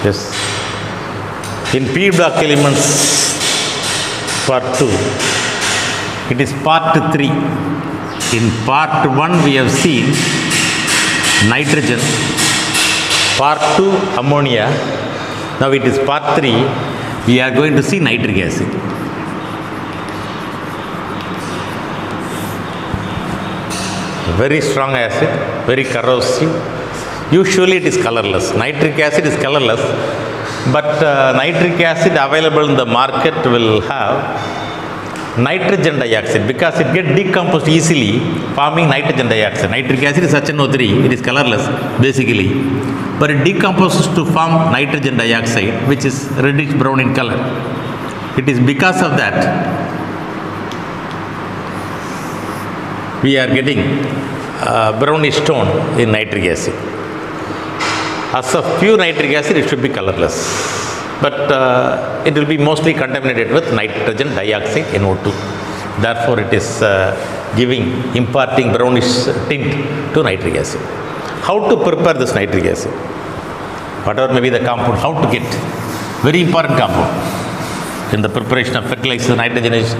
Yes. In P block elements, part 2, it is part 3. In part 1, we have seen nitrogen, part 2, ammonia. Now it is part 3, we are going to see nitric acid. Very strong acid, very corrosive. Usually it is colorless. Nitric acid is colorless, but nitric acid available in the market will have nitrogen dioxide because it gets decomposed easily, forming nitrogen dioxide. Nitric acid is HNO3, it is colorless basically, but it decomposes to form nitrogen dioxide, which is reddish brown in color. It is because of that we are getting brownish tone in nitric acid. As of pure nitric acid, it should be colorless, but it will be mostly contaminated with nitrogen dioxide, NO2. Therefore, it is imparting brownish tint to nitric acid. How to prepare this nitric acid? Whatever may be the compound, how to get? Very important compound. In the preparation of fertilizer, nitrogenation,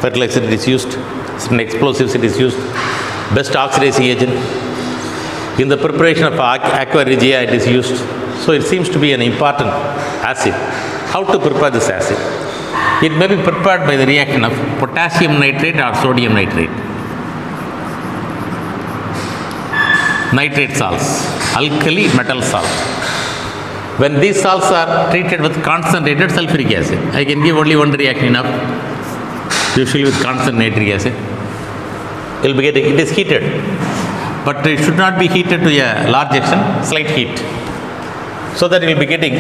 fertilizer it is used. In explosives it is used. Best oxidizing agent. In the preparation of aqua regia it is used. So it seems to be an important acid. How to prepare this acid? It may be prepared by the reaction of potassium nitrate or sodium nitrate. Nitrate salts, alkali metal salt. When these salts are treated with concentrated sulfuric acid, I can give only one reaction enough, usually with constant nitric acid. It is heated, but it should not be heated to a large extent, slight heat. So that you will be getting,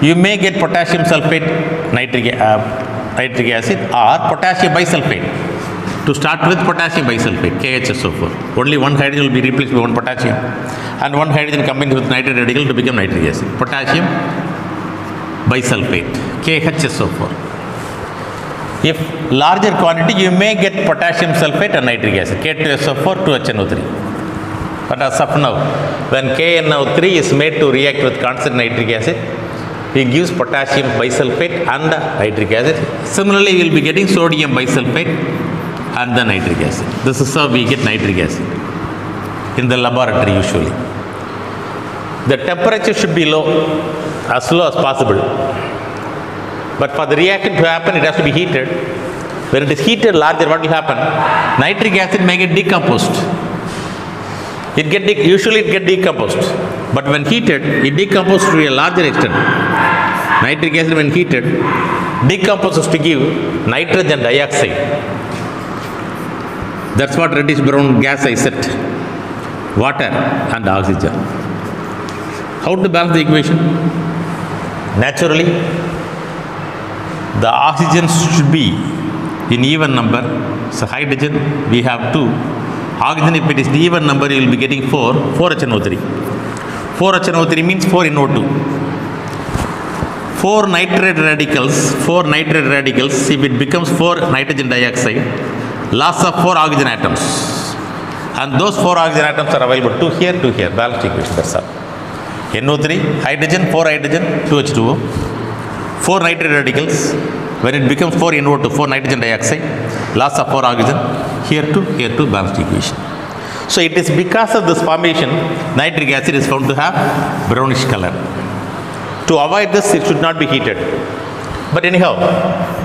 you may get potassium sulfate nitric acid or potassium bisulfate. To start with, potassium bisulfate, KHSO4. Only one hydrogen will be replaced by one potassium, and one hydrogen combines with nitrate radical to become nitric acid. Potassium bisulfate, KHSO4. If larger quantity, you may get potassium sulfate and nitric acid, K2SO4, 2HNO3. But as of now, when KNO3 is made to react with constant nitric acid, it gives potassium bisulfate and nitric acid. Similarly, we will be getting sodium bisulfate and the nitric acid. This is how we get nitric acid in the laboratory usually. The temperature should be low, as low as possible. But for the reaction to happen, it has to be heated. When it is heated larger, what will happen? Nitric acid may get decomposed. Usually it gets decomposed. But when heated, it decomposes to a larger extent. Nitric acid, when heated, decomposes to give nitrogen dioxide. That's what reddish brown gas I said. Water and oxygen. How to balance the equation? Naturally, the oxygen should be in even number. So hydrogen, we have 2. Oxygen, if it is the even number, you will be getting 4 HNO3. 4 HNO3 means 4 NO2. 4 nitrate radicals, if it becomes 4 nitrogen dioxide, loss of 4 oxygen atoms. And those 4 oxygen atoms are available 2 here, 2 here. Balanced equation, that's all. NO3, hydrogen, 4 hydrogen, 2 H2O. 4 nitrate radicals, when it becomes 4 NO2, 4 nitrogen dioxide, loss of 4 oxygen, here 2, balanced equation. So it is because of this formation, nitric acid is found to have brownish color. To avoid this, it should not be heated. But anyhow,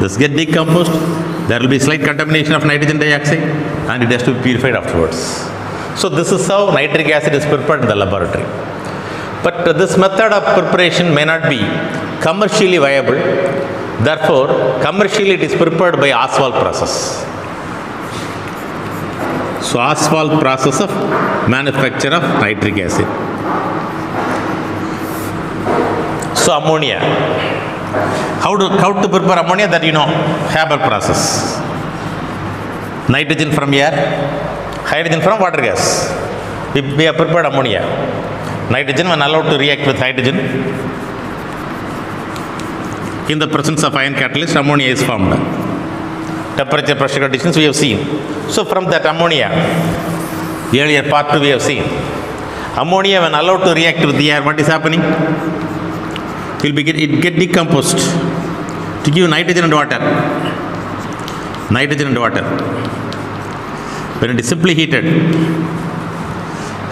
this gets decomposed, there will be slight contamination of nitrogen dioxide, and it has to be purified afterwards. So this is how nitric acid is prepared in the laboratory. But this method of preparation may not be commercially viable. Therefore, commercially it is prepared by Oswald process. So Oswald process of manufacture of nitric acid. So ammonia. How to prepare ammonia? That you know, Haber process. Nitrogen from air, hydrogen from water gas. We have prepared ammonia. Nitrogen, when allowed to react with hydrogen, in the presence of ion catalyst, ammonia is formed. Temperature, pressure conditions we have seen. So from that ammonia, earlier part 2 we have seen. Ammonia, when allowed to react with the air, what is happening? it get decomposed to give nitrogen and water. Nitrogen and water. When it is simply heated,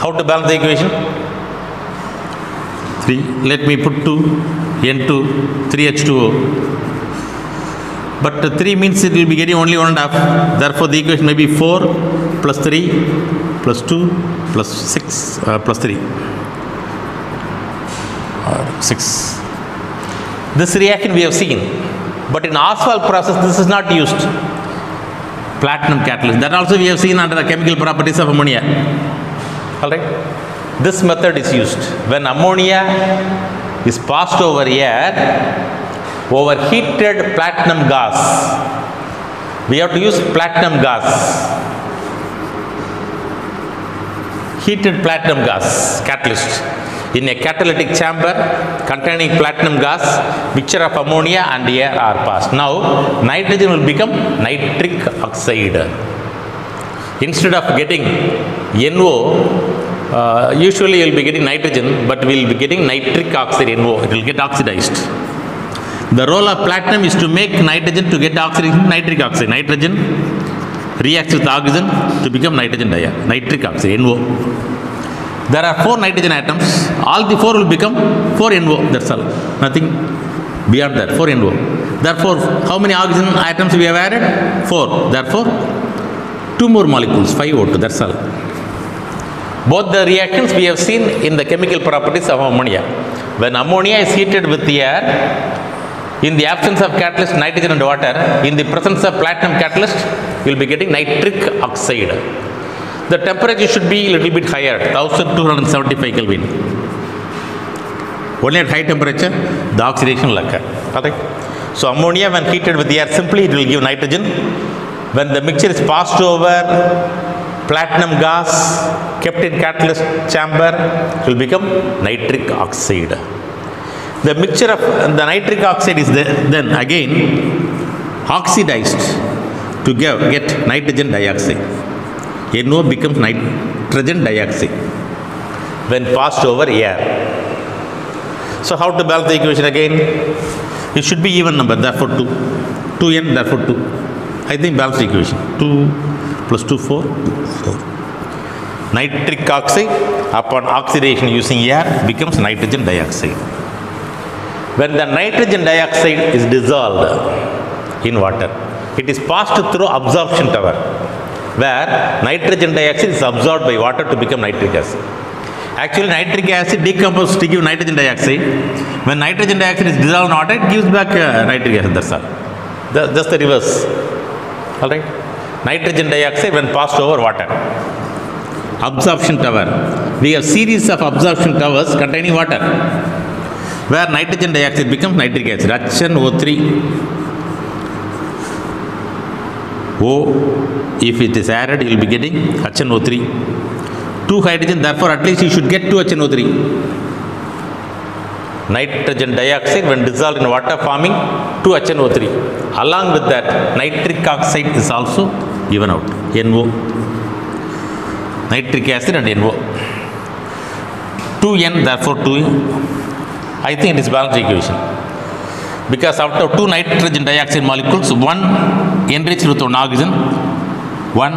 how to balance the equation? 3. Let me put 2, N2, 3H2O. But 3 means it will be getting only 1.5. Therefore, the equation may be 4 plus 3 plus 2 plus 6 plus 3. Or 6. This reaction we have seen. But in Oswald process, this is not used. Platinum catalyst. That also we have seen under the chemical properties of ammonia. Alright. This method is used. When ammonia is passed over air, overheated platinum gas. We have to use platinum gas. Heated platinum gas catalyst. In a catalytic chamber containing platinum gas, mixture of ammonia and air are passed. Now, nitrogen will become nitric oxide. Instead of getting NO, usually you will be getting nitrogen, but we will be getting nitric oxide NO. It will get oxidized. The role of platinum is to make nitrogen to get oxidation, nitric oxide. Nitrogen reacts with oxygen to become nitric oxide, NO. There are 4 nitrogen atoms. All the 4 will become 4NO. That's all. Nothing beyond that. 4NO. Therefore, how many oxygen atoms we have added? 4. Therefore, 2 more molecules, 5O2. That's all. Both the reactions we have seen in the chemical properties of ammonia. When ammonia is heated with the air, in the absence of catalyst, nitrogen and water, in the presence of platinum catalyst, you will be getting nitric oxide. The temperature should be a little bit higher, 1275 Kelvin. Only at high temperature, the oxidation will occur. Okay. So, ammonia when heated with the air, simply it will give nitrogen. When the mixture is passed over platinum gas, kept in catalyst chamber, it will become nitric oxide. The mixture of the nitric oxide is then again oxidized to get nitrogen dioxide. NO becomes nitrogen dioxide when passed over air. So, how to balance the equation again? It should be even number, therefore 2. 2n, therefore 2. I think balance the equation. 2 plus 2, 4. 4. Nitric oxide upon oxidation using air becomes nitrogen dioxide. When the nitrogen dioxide is dissolved in water, it is passed through absorption tower, where nitrogen dioxide is absorbed by water to become nitric acid. Actually, nitric acid decomposes to give nitrogen dioxide. When nitrogen dioxide is dissolved in water, it gives back nitric acid. That's all. Just the reverse. All right. Nitrogen dioxide when passed over water. Absorption tower. We have series of absorption towers containing water, where nitrogen dioxide becomes nitric acid. HNO3. O, if it is added, you will be getting HNO3. 2 hydrogen, therefore at least you should get 2 HNO3. Nitrogen dioxide when dissolved in water forming 2 HNO3. Along with that, nitric oxide is also given out, NO. Nitric acid and NO. 2N, therefore 2. I think it is balanced equation. Because out of 2 nitrogen dioxide molecules, 1 enriched with 1 oxygen, 1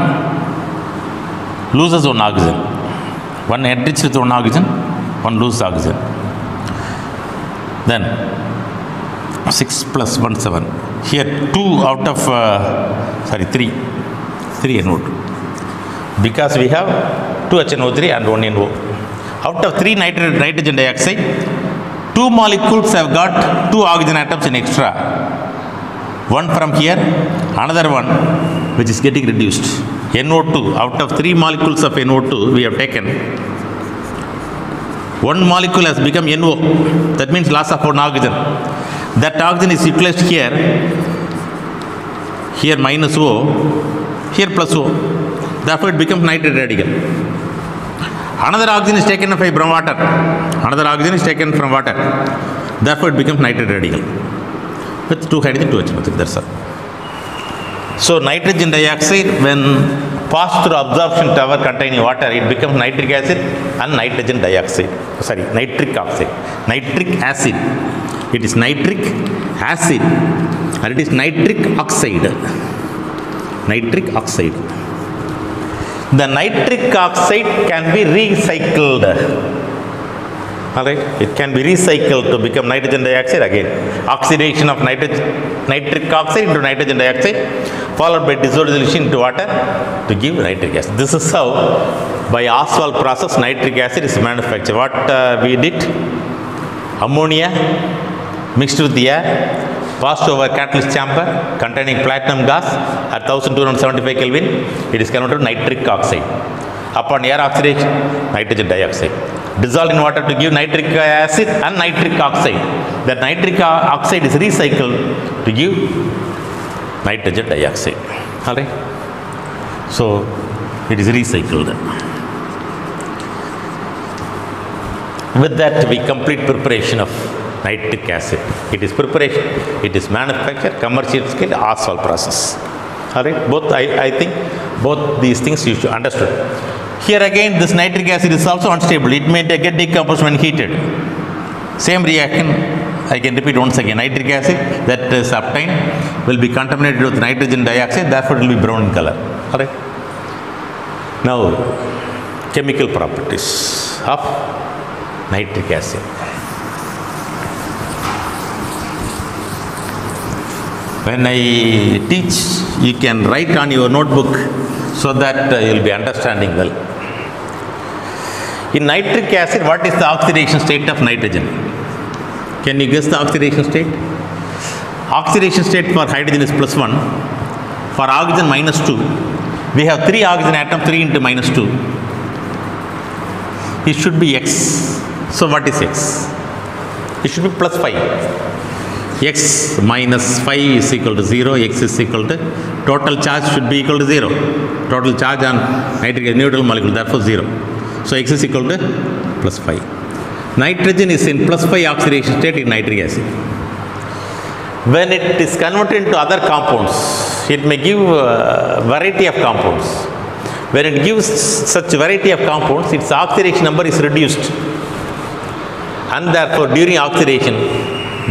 loses 1 oxygen. 1 enriched with 1 oxygen, 1 loses oxygen. Then 6 plus 1, 7. Here 2 out of 3 NO2. Because we have 2 HNO3 and 1 NO. Out of 3 nitrogen dioxide, 2 molecules have got 2 oxygen atoms in extra. One from here, another one which is getting reduced. NO2, out of 3 molecules of NO2 we have taken, 1 molecule has become NO. That means loss of 1 oxygen. That oxygen is utilized here. Here minus O, here plus O. Therefore it becomes nitrate radical. Another oxygen is taken from water. Another oxygen is taken from water. Therefore it becomes nitrate radical. With 2 hydrogen, 2 HNO3. That's all. So nitrogen dioxide when passed through absorption tower containing water, it becomes nitric acid and nitrogen dioxide. Sorry, nitric oxide. Nitric acid. It is nitric acid and it is nitric oxide. Nitric oxide. The nitric oxide can be recycled. Alright, it can be recycled to become nitrogen dioxide again. Oxidation of nitric oxide into nitrogen dioxide, followed by dissolution into water to give nitric acid. This is how, by Oswald process, nitric acid is manufactured. What we did? Ammonia mixed with the air, passed over catalyst chamber containing platinum gas at 1275 Kelvin. It is converted to nitric oxide. Upon air oxidation, nitrogen dioxide. Dissolved in water to give nitric acid and nitric oxide. That nitric oxide is recycled to give nitrogen dioxide. Alright? So, it is recycled. With that, we complete preparation of nitric acid. It is preparation, it is manufactured, commercial scale, Oswald process. Alright? Both, I think, both these things you should understand. Here again, this nitric acid is also unstable. It may get decomposed when heated. Same reaction, I can repeat once again. Nitric acid that is obtained will be contaminated with nitrogen dioxide, therefore it will be brown in color. Alright? Now, chemical properties of nitric acid. When I teach, you can write on your notebook so that you will be understanding well. In nitric acid, what is the oxidation state of nitrogen? Can you guess the oxidation state? Oxidation state for hydrogen is +1, for oxygen -2. We have 3 oxygen atoms, 3 into -2. It should be X. So what is X? It should be +5. X minus 5 is equal to 0, X is equal to, total charge should be equal to 0. Total charge on nitric acid neutral molecule, therefore 0. So X is equal to +5. Nitrogen is in +5 oxidation state in nitric acid. When it is converted into other compounds, it may give variety of compounds. When it gives such variety of compounds, its oxidation number is reduced. And therefore, during oxidation,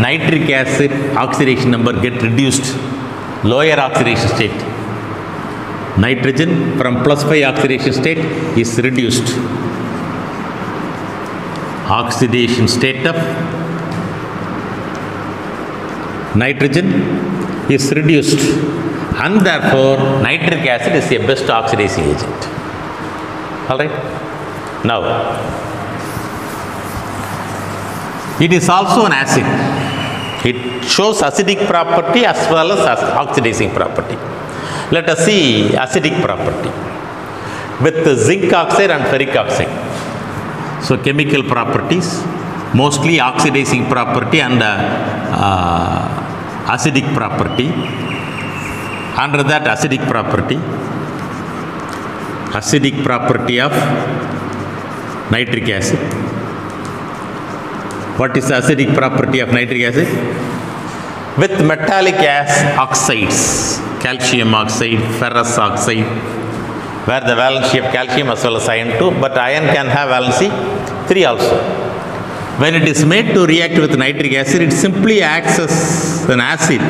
nitric acid oxidation number get reduced, lower oxidation state. Nitrogen from +5 oxidation state is reduced. Oxidation state of nitrogen is reduced, and therefore nitric acid is the best oxidizing agent. Alright? Now, it is also an acid. It shows acidic property as well as oxidizing property. Let us see acidic property with the zinc oxide and ferric oxide. So, chemical properties, mostly oxidizing property and acidic property. Under that acidic property of nitric acid. What is the acidic property of nitric acid? With metallic oxides, calcium oxide, ferrous oxide, where the valency of calcium as well as iron 2, but iron can have valency 3 also. When it is made to react with nitric acid, it simply acts as an acid.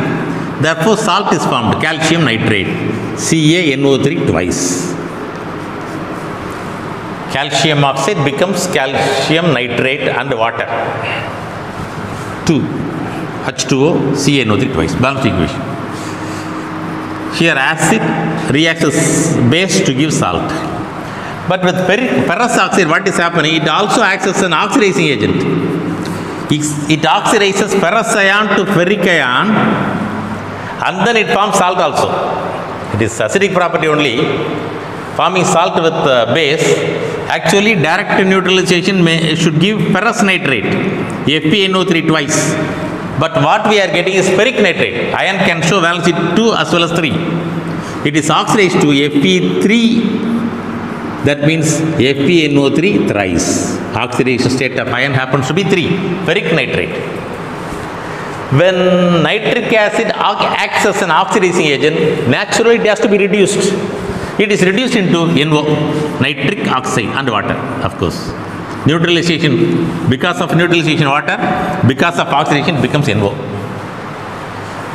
Therefore, salt is formed, calcium nitrate, CaNO3 twice. Calcium oxide becomes calcium nitrate and water. 2, H2O, CaNO3 twice, balanced equation. Here acid reacts as base to give salt. But with ferrous oxide, what is happening? It also acts as an oxidizing agent. It oxidizes ferrous ion to ferric ion, and then it forms salt also. It is acidic property only, forming salt with base. Actually, direct neutralization should give ferrous nitrate, FeNO3 twice. But what we are getting is ferric nitrate. Ion can show valency 2 as well as 3. It is oxidized to Fe3, that means FeNO3 thrice. Oxidation state of ion happens to be 3, ferric nitrate. When nitric acid acts as an oxidizing agent, naturally it has to be reduced. It is reduced into NO, nitric oxide and water, of course. Neutralization, because of neutralization water, because of oxidation becomes NO.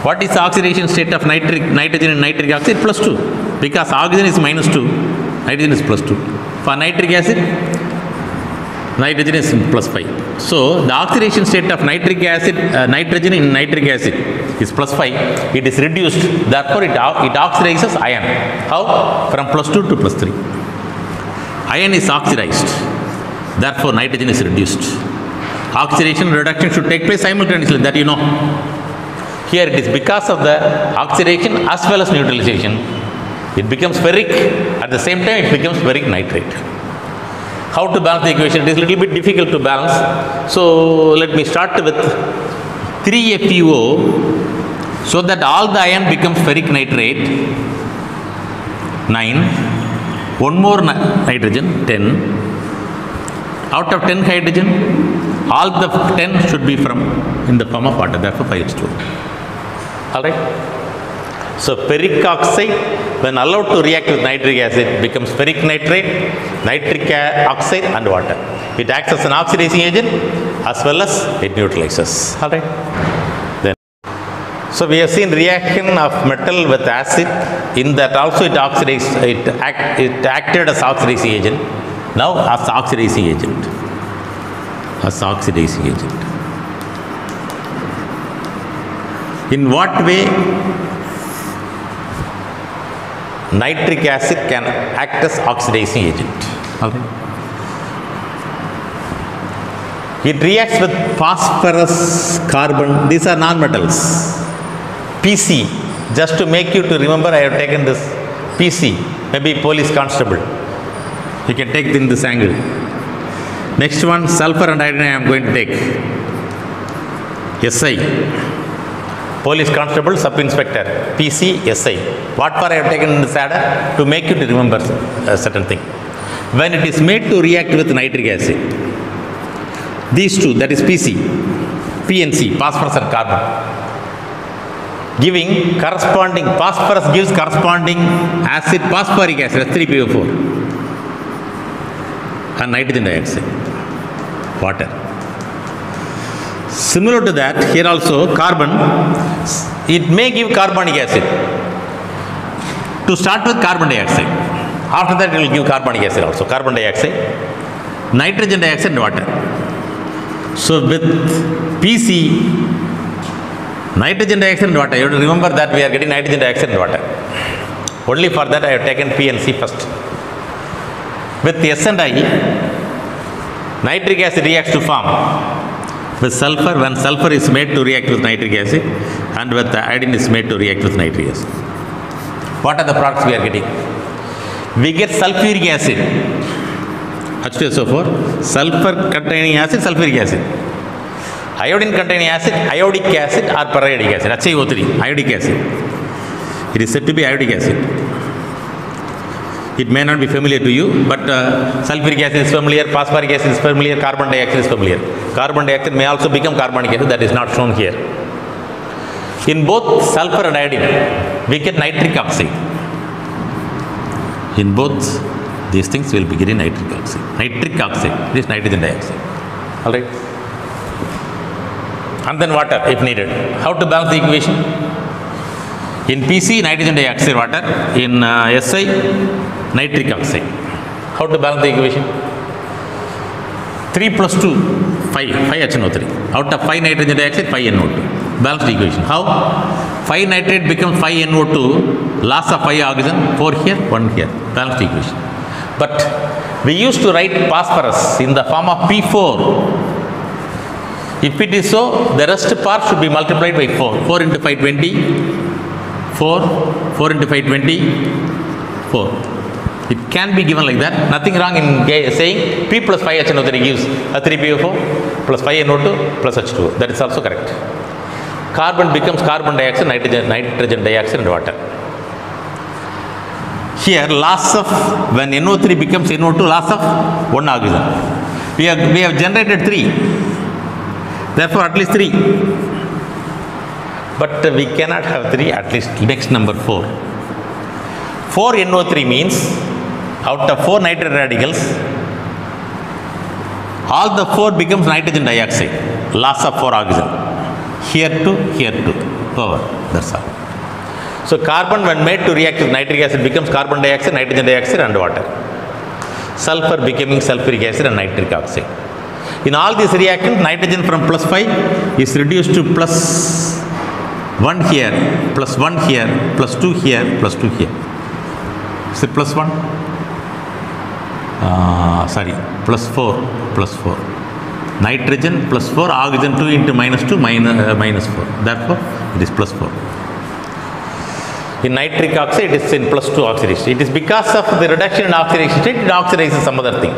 What is the oxidation state of nitrogen and nitric oxide? +2. Because oxygen is -2, nitrogen is +2. For nitric acid, nitrogen is +5. So the oxidation state of nitric acid, nitrogen in nitric acid is +5. It is reduced. Therefore, it oxidizes iron. How? From +2 to +3. Iron is oxidized. Therefore, nitrogen is reduced. Oxidation and reduction should take place simultaneously. That you know. Here it is because of the oxidation as well as neutralization. It becomes ferric. At the same time, it becomes ferric nitrate. How to balance the equation? It is a little bit difficult to balance. So let me start with 3FeO, so that all the iron becomes ferric nitrate, 9. One more nitrogen, 10. Out of 10 hydrogen, all the 10 should be in the form of water. Therefore, 5H2O. All right. So ferric oxide, when allowed to react with nitric acid, becomes ferric nitrate, nitric oxide and water. It acts as an oxidizing agent as well as it neutralizes. All right. Then, so we have seen reaction of metal with acid. In that also it oxidized. It acted as oxidizing agent. Now as oxidizing agent. As oxidizing agent. In what way nitric acid can act as oxidizing agent? Okay. It reacts with phosphorus, carbon. These are non-metals. PC. Just to make you to remember, I have taken this PC. Maybe police constable. You can take in this angle. Next one, sulfur and iodine I am going to take. SI. Police constable, sub-inspector. PC, SI. What for I have taken in this adder? To make you to remember a certain thing. When it is made to react with nitric acid, these two, that is PC, PNC, phosphorus and carbon, giving corresponding, phosphorus gives corresponding acid, phosphoric acid, 3PO4, and nitrogen dioxide, water. Similar to that, here also carbon, it may give carbonic acid. To start with carbon dioxide. After that it will give carbonic acid also, carbon dioxide, nitrogen dioxide and water. So with PC, nitrogen dioxide and water, you have to remember that we are getting nitrogen dioxide and water. Only for that I have taken P and C first. With S and I, nitric acid reacts to form with sulfur, when sulfur is made to react with nitric acid, and with the iodine is made to react with nitric acid. What are the products we are getting? We get sulfuric acid, H2SO4, sulfur containing acid, sulfuric acid. Iodine containing acid, iodic acid or periodic acid, HiO3, iodic acid. It is said to be iodic acid. It may not be familiar to you, but sulfuric acid is familiar, phosphoric acid is familiar, carbon dioxide is familiar. Carbon dioxide may also become carbonic acid, that is not shown here. In both sulfur and iodine, we get nitric oxide. In both these things, we will be getting nitric oxide. Nitric oxide, this is nitrogen dioxide. All right. And then water if needed. How to balance the equation? In PC, nitrogen dioxide, water. In SI, nitric oxide. How to balance the equation? 3 plus 2, 5 HNO3. Out of 5 nitrogen dioxide, 5 NO2. Balance the equation. How? 5 nitrate becomes 5 NO2, loss of 5 oxygen, 4 here, 1 here. Balance the equation. But we used to write phosphorus in the form of P4. If it is so, the rest part should be multiplied by 4. 4 into 520, 4 into 520, 4. It can be given like that. Nothing wrong in saying P plus 5 HNO3 gives a 3PO4 plus 5 NO2 plus H2O. That is also correct. Carbon becomes carbon dioxide, nitrogen dioxide and water. Here loss of, when NO3 becomes NO2, loss of 1 oxygen. We have generated 3. Therefore at least 3. But we cannot have 3, at least next number 4. 4 NO3 means out of 4 nitrogen radicals, All the 4 becomes nitrogen dioxide. Loss of 4 oxygen. Here 2, here 2. Over. That's all. So carbon when made to react with nitric acid becomes carbon dioxide, nitrogen dioxide and water. Sulfur becoming sulfuric acid and nitric oxide. In all these reactions, nitrogen from +5 is reduced to +1 here, +1 here, +2 here, +2 here. Is it +1? Sorry, +4, +4. Nitrogen +4, oxygen 2 into -2, -4. Therefore, it is +4. In nitric oxide, it is in +2 oxidation. It is because of the reduction in oxidation state, it oxidizes some other thing.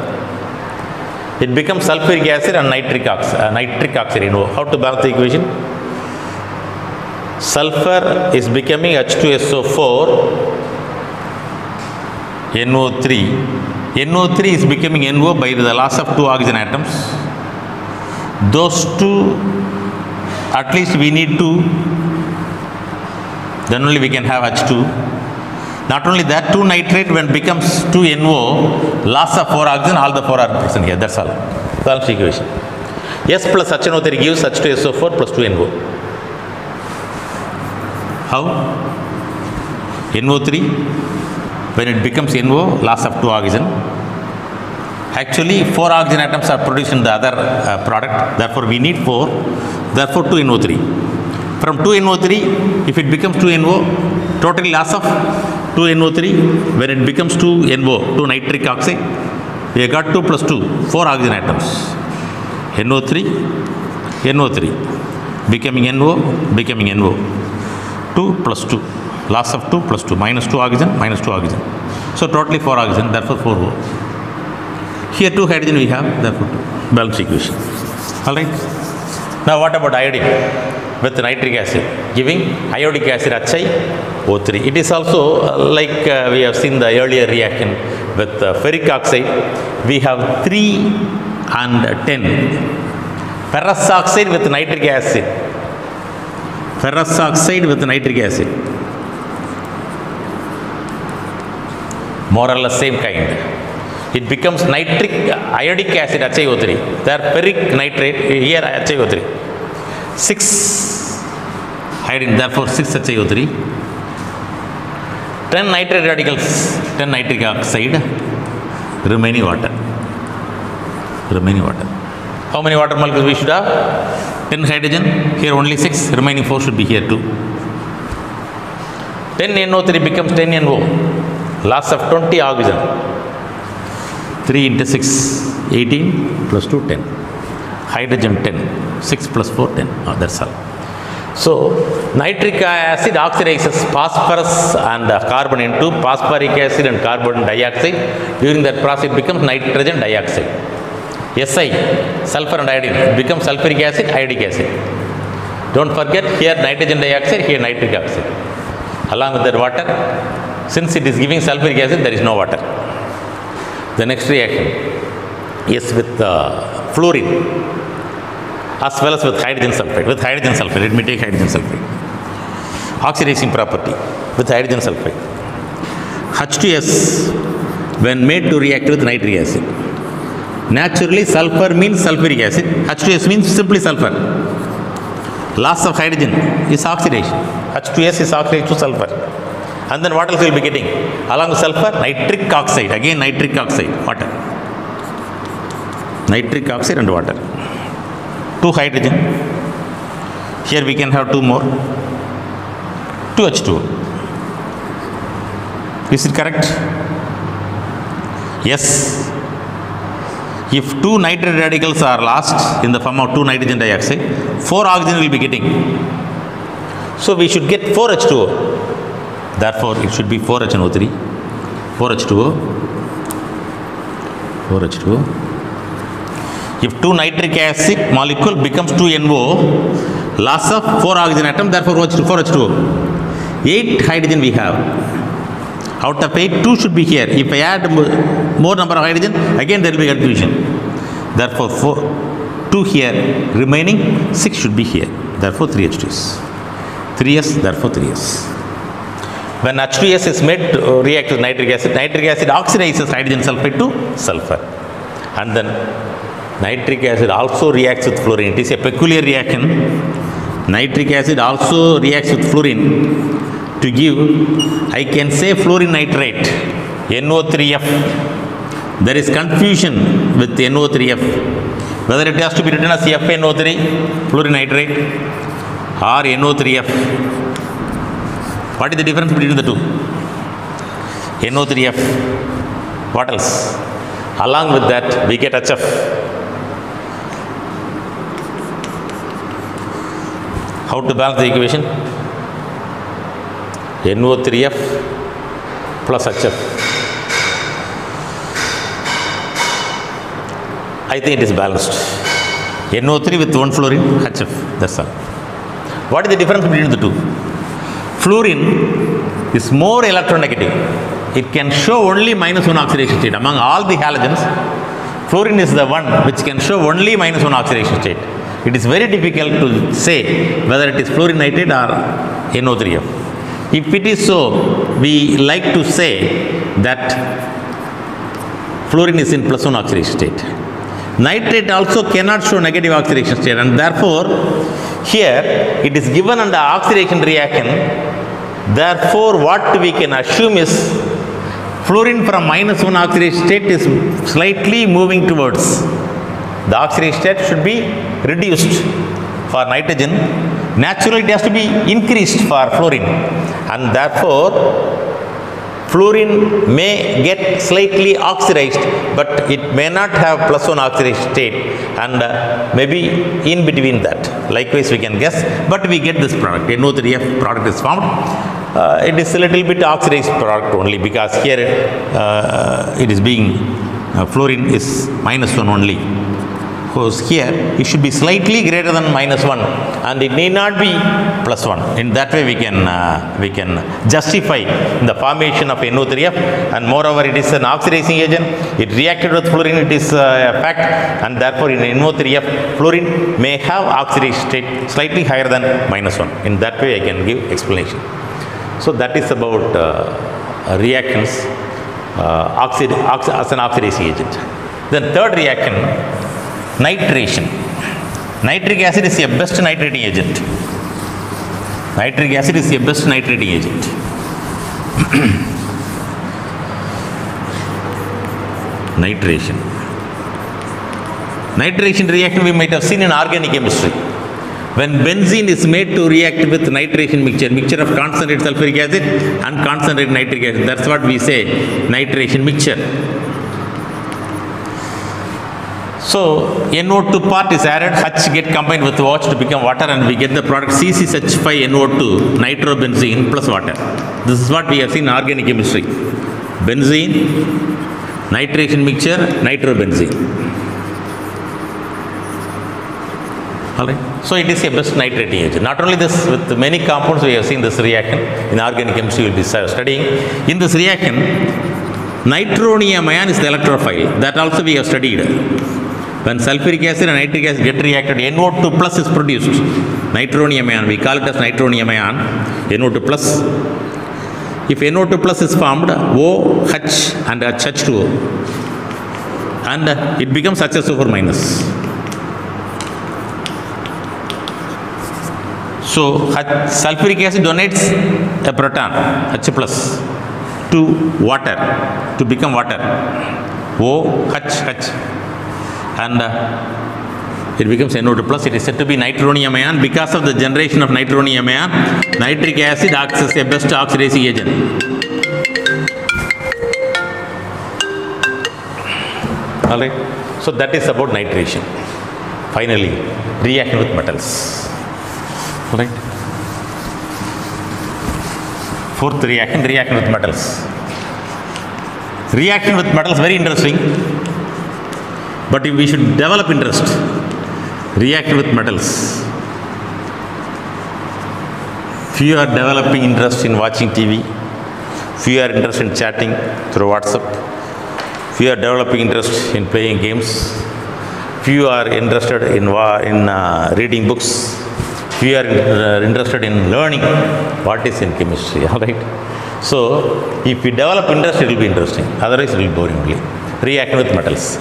It becomes sulfuric acid and nitric oxide. You know how to balance the equation? Sulfur is becoming H2SO4, NO3. NO3 is becoming NO by the loss of 2 oxygen atoms. Those 2, at least we need 2. Then only we can have H2. Not only that, 2 nitrate when becomes 2 NO, loss of 4 oxygen, all the 4 are present here. That's all. Solve the equation. S plus HNO3 gives H2SO4 plus 2 NO. How? NO3, when it becomes NO, loss of 2 oxygen. Actually, 4 oxygen atoms are produced in the other product. Therefore, we need 4. Therefore, 2 NO3. From 2 NO3, if it becomes 2 NO, total loss of 2 NO3, when it becomes 2 NO, 2 nitric oxide, we have got 2 plus 2, 4 oxygen atoms. NO3, NO3, becoming NO, becoming NO. 2 plus 2, loss of 2 plus 2, -2 oxygen, -2 oxygen. So, totally 4 oxygen, therefore 4O. Here 2 hydrogen we have, therefore 2. Balance equation. Alright. Now, what about iodine? With nitric acid, giving iodic acid HiO3. It is also like we have seen the earlier reaction with ferric oxide. We have 3 and 10. Ferrous oxide with nitric acid. Ferrous oxide with nitric acid. More or less same kind. It becomes nitric iodic acid HiO3. There ferric nitrate, here HiO3. 6 iodine, therefore 6 HiO3. 10 nitrate radicals, 10 nitric oxide, remaining water. Remaining water. How many water molecules we should have? 10 hydrogen, here only 6, remaining 4 should be here too. 10 NO3 becomes 10 NO, loss of 20 oxygen. 3 into 6, 18 plus 2, 10. Hydrogen 10, 6 plus 4, 10. Oh, that's all. So, nitric acid oxidizes phosphorus and carbon into phosphoric acid and carbon dioxide. During that process, it becomes nitrogen dioxide. Si, sulfur and iodine, it becomes sulfuric acid, iodic acid. Don't forget, here nitrogen dioxide, here nitric oxide. Along with that water, since it is giving sulfuric acid, there is no water. The next reaction is with fluorine, as well as with hydrogen sulfide. With hydrogen sulfide, let me take hydrogen sulfide. Oxidizing property with hydrogen sulfide. H2S, when made to react with nitric acid. Naturally, sulfur means sulfuric acid. H2S means simply sulfur. Loss of hydrogen is oxidation. H2S is oxidized to sulfur. And then what else will be getting? Along with sulfur, nitric oxide. Again, nitric oxide, water. Nitric oxide and water. 2 hydrogen. Here we can have 2 more. 2 H2O. Is it correct? Yes. If 2 nitrate radicals are lost in the form of 2 nitrogen dioxide, 4 oxygen will be getting. So we should get 4 H2O. Therefore, it should be 4 HNO3, 4 H2O, 4 H2O. If 2 nitric acid molecule becomes 2 NO, loss of 4 oxygen atom, therefore 4 H2O. 8 hydrogen we have. Out of 8, 2 should be here. If I add more number of hydrogen, again there will be confusion. Therefore, 2 here, remaining 6 should be here. Therefore, 3 H2S. 3S, therefore 3S. When H2S is made to react with nitric acid oxidizes hydrogen sulfide to sulfur. And then Nitric acid also reacts with fluorine. It is a peculiar reaction. Nitric acid also reacts with fluorine to give, I can say, fluorine nitrate, NO3F. There is confusion with NO3F, whether it has to be written as FNO3, fluorine nitrate, or NO3F. What is the difference between the two? NO3F. What else? Along with that, we get HF. How to balance the equation? NO3F plus HF. I think it is balanced. NO3 with one fluorine, HF. That's all. What is the difference between the two? Fluorine is more electronegative. It can show only -1 oxidation state. Among all the halogens, fluorine is the one which can show only -1 oxidation state. It is very difficult to say whether it is fluorine nitrate or NO3F. If it is so, we like to say that fluorine is in +1 oxidation state. Nitrate also cannot show negative oxidation state, and therefore here it is given under oxidation reaction. Therefore, what we can assume is fluorine from -1 oxidation state is slightly moving towards. The oxidation state should be reduced for nitrogen. Naturally, it has to be increased for fluorine, and therefore fluorine may get slightly oxidized, but it may not have +1 oxidation state, and maybe in between that. Likewise, we can guess, but we get this product. NO3F product is formed. It is a little bit oxidized product only, because here it is being fluorine is -1 only. Because here it should be slightly greater than -1, and it need not be +1. In that way, we can justify the formation of NO3F, and moreover, it is an oxidizing agent. It reacted with fluorine. It is a fact, and therefore, in NO3F, fluorine may have oxidation state slightly higher than -1. In that way, I can give explanation. So that is about reactions as an oxidizing agent. Then third reaction, nitration. Nitric acid is a best nitrating agent. Nitric acid is a best nitrating agent. Nitration. Nitration reaction we might have seen in organic chemistry. When benzene is made to react with nitration mixture of concentrated sulfuric acid and concentrated nitric acid. That's what we say, nitration mixture. So NO2 part is added, H get combined with OH to become water, and we get the product C6H5NO2 nitrobenzene plus water. This is what we have seen in organic chemistry. Benzene, nitration mixture, nitrobenzene. Alright. So it is a best nitrating agent. Not only this, with many compounds we have seen this reaction. In organic chemistry we will be studying. In this reaction, nitronium ion is the electrophile. That also we have studied. When sulfuric acid and nitric acid get reacted, NO2 plus is produced. Nitronium ion, we call it as nitronium ion, NO2 plus. If NO2 plus is formed, OH and H2O, and it becomes HSO4 minus. So sulfuric acid donates a proton, H plus, to water, to become water, OH, and it becomes NO2 plus. It is said to be nitronium ion. Because of the generation of nitronium ion, nitric acid acts as a best oxidizing agent. Alright, so that is about nitration. Finally, reaction with metals. Right. Fourth reaction with metals. Reaction with metals, very interesting. But we should develop interest. Reaction with metals. Few are developing interest in watching TV. Few are interested in chatting through WhatsApp. Few are developing interest in playing games. Few are interested in reading books. We are interested in learning what is in chemistry, all right? So, if we develop interest, it will be interesting. Otherwise, it will be boring only. Reaction with metals.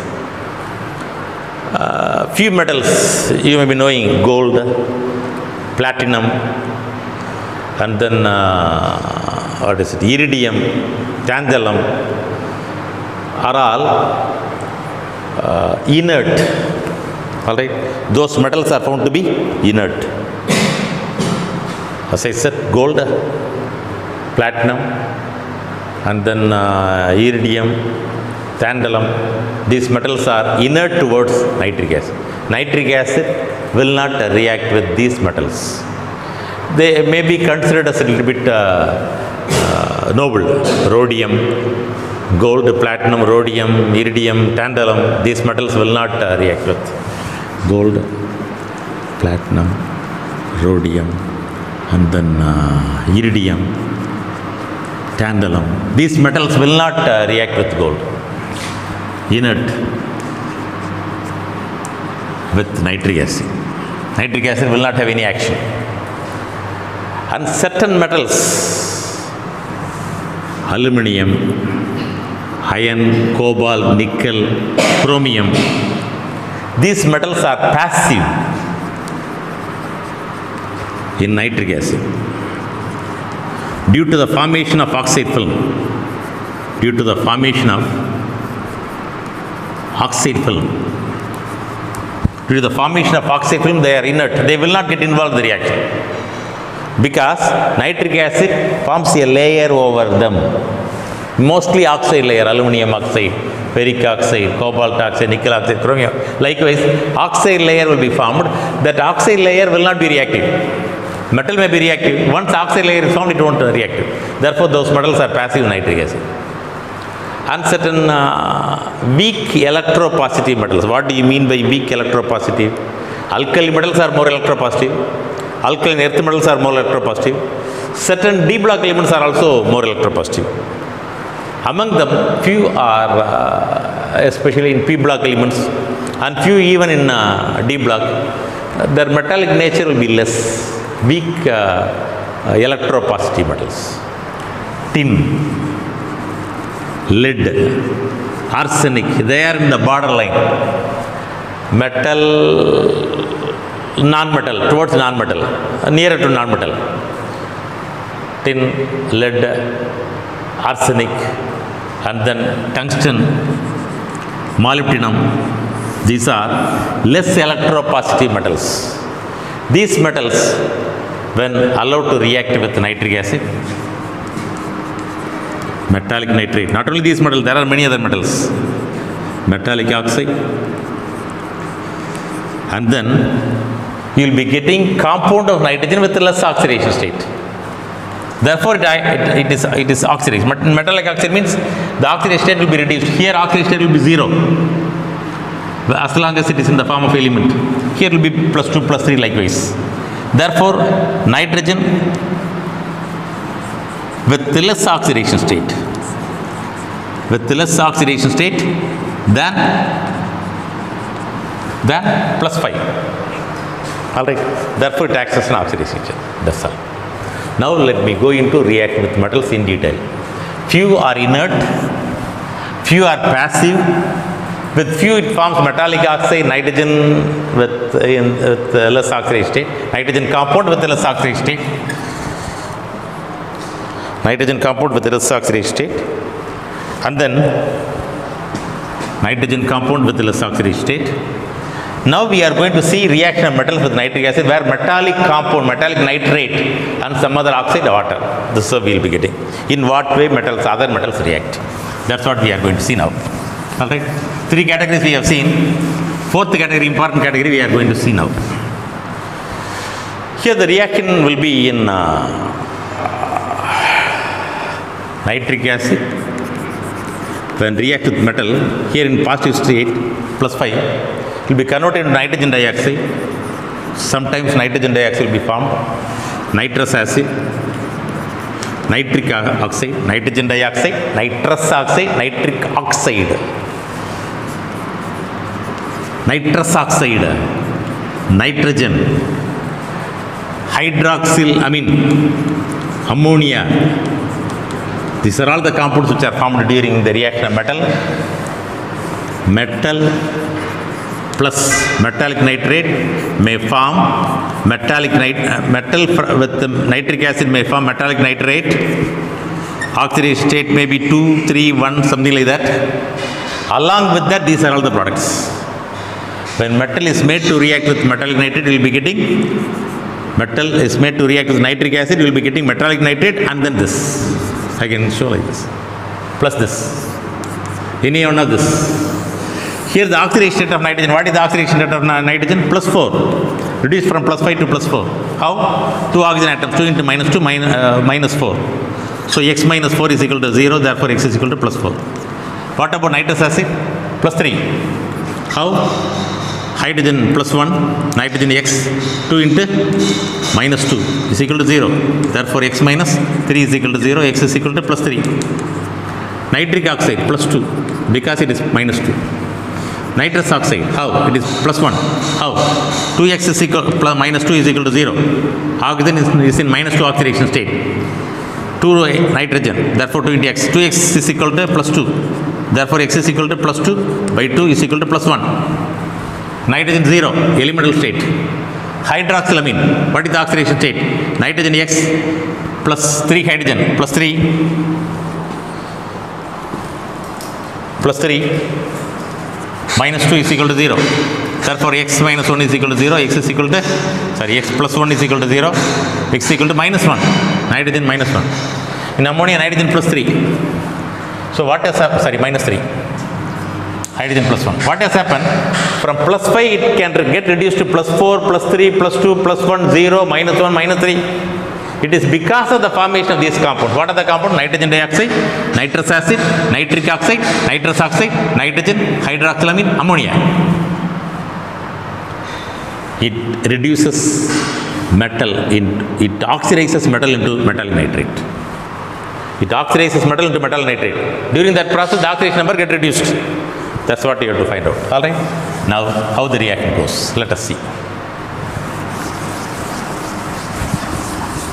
Few metals you may be knowing: gold, platinum, and then what is it? Iridium, tantalum are all inert. All right, those metals are found to be inert. As I said, gold, platinum, and then iridium, tantalum. These metals are inert towards nitric acid. Nitric acid will not react with these metals. They may be considered as a little bit noble. Rhodium, gold, platinum, rhodium, iridium, tantalum. These metals will not react with gold, platinum, rhodium, and then iridium, tantalum. These metals will not react with gold. Inert with nitric acid. Nitric acid will not have any action. And certain metals, aluminum, iron, cobalt, nickel, chromium, these metals are passive in nitric acid due to the formation of oxide film. Due to the formation of oxide film. Due to the formation of oxide film, they are inert. They will not get involved in the reaction because nitric acid forms a layer over them. Mostly oxide layer, aluminum oxide, ferric oxide, cobalt oxide, nickel oxide, chromium. Likewise, oxide layer will be formed. That oxide layer will not be reactive. Metal may be reactive. Once oxide layer is formed, it won't be reactive. Therefore, those metals are passive nitric acid. And certain weak electropositive metals. What do you mean by weak electropositive? Alkali metals are more electropositive. Alkaline earth metals are more electropositive. Certain D block elements are also more electropositive. Among them, few are especially in P block elements, and few even in D block. Their metallic nature will be less. Weak electropositive metals. Tin, lead, arsenic, they are in the borderline. Metal, non-metal, towards non-metal, nearer to non-metal. Tin, lead, arsenic, and then tungsten, molybdenum. These are less electropositive metals. These metals, when allowed to react with nitric acid, metallic nitrate, not only these metals, there are many other metals, metallic oxide, and then you will be getting compound of nitrogen with less oxidation state. Therefore, it is oxidation. Metallic oxide means the oxidation state will be reduced. Here, oxidation state will be 0. As long as it is in the form of element. Here will be +2, +3 likewise. Therefore, nitrogen with less oxidation state, then +5. All right. Therefore, it acts as an oxidation agent. That's all. Now, let me go into react with metals in detail. Few are inert, few are passive. With few, it forms metallic oxide, nitrogen with less oxidation state, nitrogen compound with less oxidation state, and then nitrogen compound with less oxidation state. Now we are going to see reaction of metals with nitric acid where metallic compound, metallic nitrate and some other oxide water. This is what we will be getting. In what way metals, other metals react. That's what we are going to see now. All right. 3 categories we have seen. 4th category, important category, we are going to see now. Here the reaction will be in nitric acid. When react with metal, here in positive state, +5, it will be converted into nitrogen dioxide. Sometimes nitrogen dioxide will be formed. Nitrous acid, nitric oxide, nitrogen dioxide, nitrous oxide, nitric oxide. Nitrous oxide, nitrogen, ammonia. These are all the compounds which are formed during the reaction of metal plus metallic nitrate may form with the nitric acid may form metallic nitrate. Oxidation state may be 2, 3, 1, something like that. Along with that, these are all the products. When metal is made to react with metallic nitrate, you will be getting metal is made to react with nitric acid, you will be getting metallic nitrate and then this. I can show like this. Plus this. Any one of this. Here the oxidation state of nitrogen. What is the oxidation state of nitrogen? Plus 4. Reduced from plus 5 to plus 4. How? 2 oxygen atoms. 2 into minus 2 minus 4. So x minus 4 is equal to 0. Therefore x is equal to plus 4. What about nitrous acid? Plus 3. How? Hydrogen plus 1, nitrogen x, 2 into minus 2 is equal to 0. Therefore x minus 3 is equal to 0, x is equal to plus 3. Nitric oxide plus 2 because it is minus 2. Nitrous oxide, how? It is plus 1. How? 2x is equal plus minus 2 is equal to 0. Oxygen is in minus 2 oxidation state. 2 nitrogen, therefore 2 into x. 2x is equal to plus 2. Therefore x is equal to plus 2 by 2 is equal to plus 1. Nitrogen 0, elemental state. Hydroxylamine, what is the oxidation state? Nitrogen X plus 3 hydrogen, plus 3, minus 2 is equal to 0. Therefore, x minus 1 is equal to 0, x is equal to, x plus 1 is equal to 0, x is equal to minus 1, nitrogen minus 1. In ammonia, nitrogen plus 3. So, what has happened? Minus 3. Hydrogen plus 1. What has happened? From plus 5 it can get reduced to plus 4, plus 3, plus 2, plus 1, 0, minus 1, minus 3. It is because of the formation of these compounds. What are the compounds? Nitrogen dioxide, nitrous acid, nitric oxide, nitrous oxide, nitrogen, hydroxylamine, ammonia. It reduces metal, it oxidizes metal into metallic nitrate. It oxidizes metal into metal nitrate. During that process, the oxidation number gets reduced. That's what you have to find out. All right. Now, how the reaction goes? Let us see.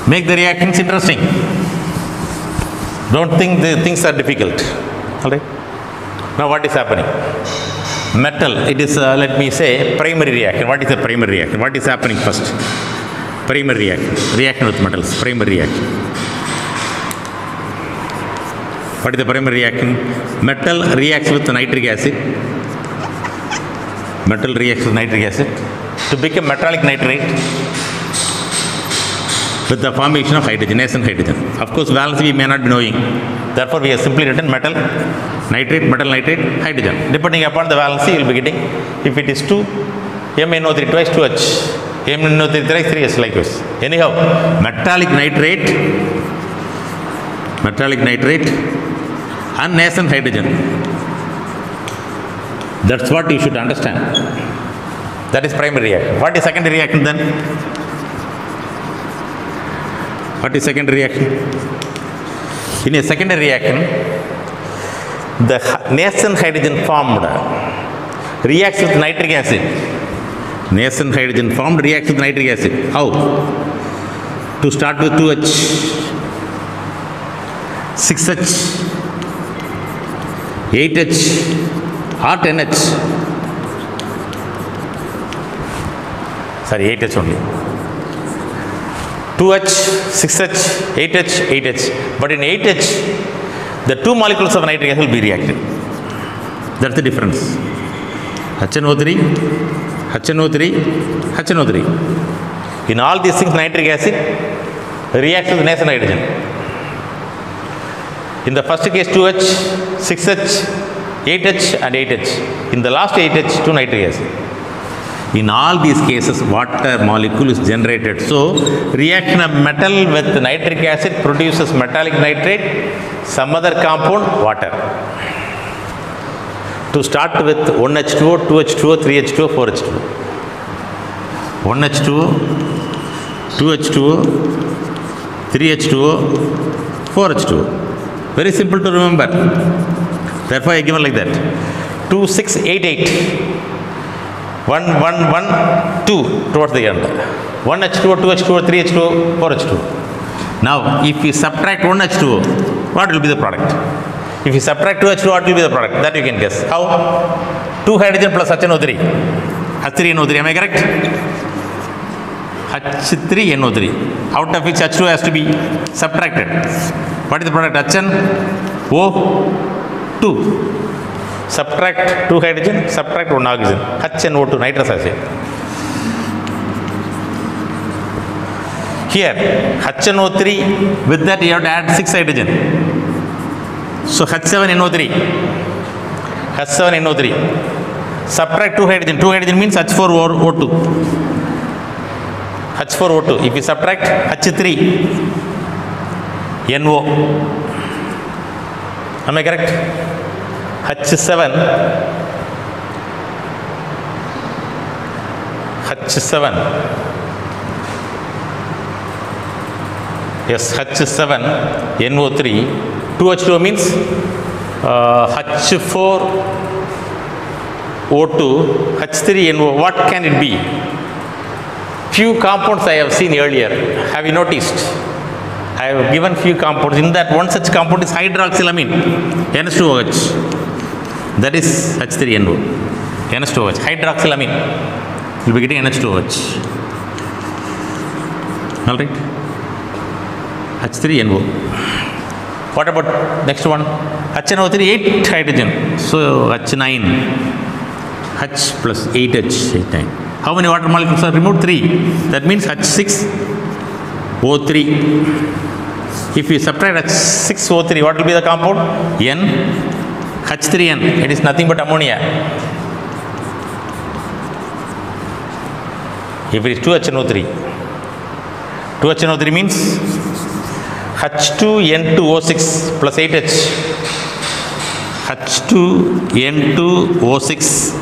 Make the reactions interesting. Don't think the things are difficult. All right. Now, what is happening? Metal. It is. Let me say primary reaction. What is a primary reaction? What is happening first? Primary reaction. Reaction with metals. Primary reaction. What is the primary reaction? Metal reacts with nitric acid. Metal reacts with nitric acid to become metallic nitrate with the formation of hydrogen, nascent hydrogen. Of course, valency we may not be knowing. Therefore, we have simply written metal nitrate, hydrogen. Depending upon the valency, you will be getting, if it is 2, MnO3 twice 2H, MnO3 thrice 3H like this. Anyhow, metallic nitrate and nascent hydrogen. That's what you should understand. That is primary reaction. What is secondary reaction then? What is secondary reaction? In a secondary reaction, the nascent hydrogen formed reacts with nitric acid. Nascent hydrogen formed reacts with nitric acid. How? To start with 2H, 6H, 8H or 10H. Sorry, 8H only. 2H, 6H, 8H, 8H. But in 8H, the two molecules of nitric acid will be reacted. That's the difference. HNO3, HNO3, HNO3. In all these things, nitric acid reacts with nascent hydrogen. In the first case, 2H, 6H, 8H and 8H. In the last 8H, 2 nitric acid. In all these cases, water molecule is generated. So, reaction of metal with nitric acid produces metallic nitrate, some other compound, water. To start with 1H2O, 2H2O, 3H2O, 4H2O. 1H2O, 2H2O, 3H2O, 4H2O. Very simple to remember. Therefore, I given like that. 2, 6, 8, 8. 1, 1, 1, 2 towards the end. 1H2O, 2H2O, 3H2O, 4H2O. Now, if we subtract 1H2O, what will be the product? If you subtract 2H2O, what will be the product? That you can guess. How? 2 hydrogen plus HNO3. H3NO3, am I correct? H3NO3, out of which H2 has to be subtracted. What is the product? HNO2. Subtract 2 hydrogen, subtract 1 oxygen. HNO2, nitrous acid. Here, HNO3, with that you have to add 6 hydrogen. So H7NO3. H7NO3. Subtract 2 hydrogen. 2 hydrogen means H4O2. H4O2. If you subtract H3NO, am I correct? H7. Yes, H7NO3. 2H2O means H4O2, H3NO. What can it be? Few compounds I have seen earlier. Have you noticed? I have given few compounds. In that, one such compound is hydroxylamine, NH2OH. That is H3NO, NH2OH. Hydroxylamine. You will be getting NH2OH. All right. H3NO. What about next one? HNO3, 8 hydrogen. So H9. H plus 8H, 8, 9. How many water molecules are removed? 3. That means H6O3. If you subtract H6O3, what will be the compound? N. H3N. It is nothing but ammonia. If it is 2HNO3. 2HNO3 means H2N2O6 plus 8H. H2N2O6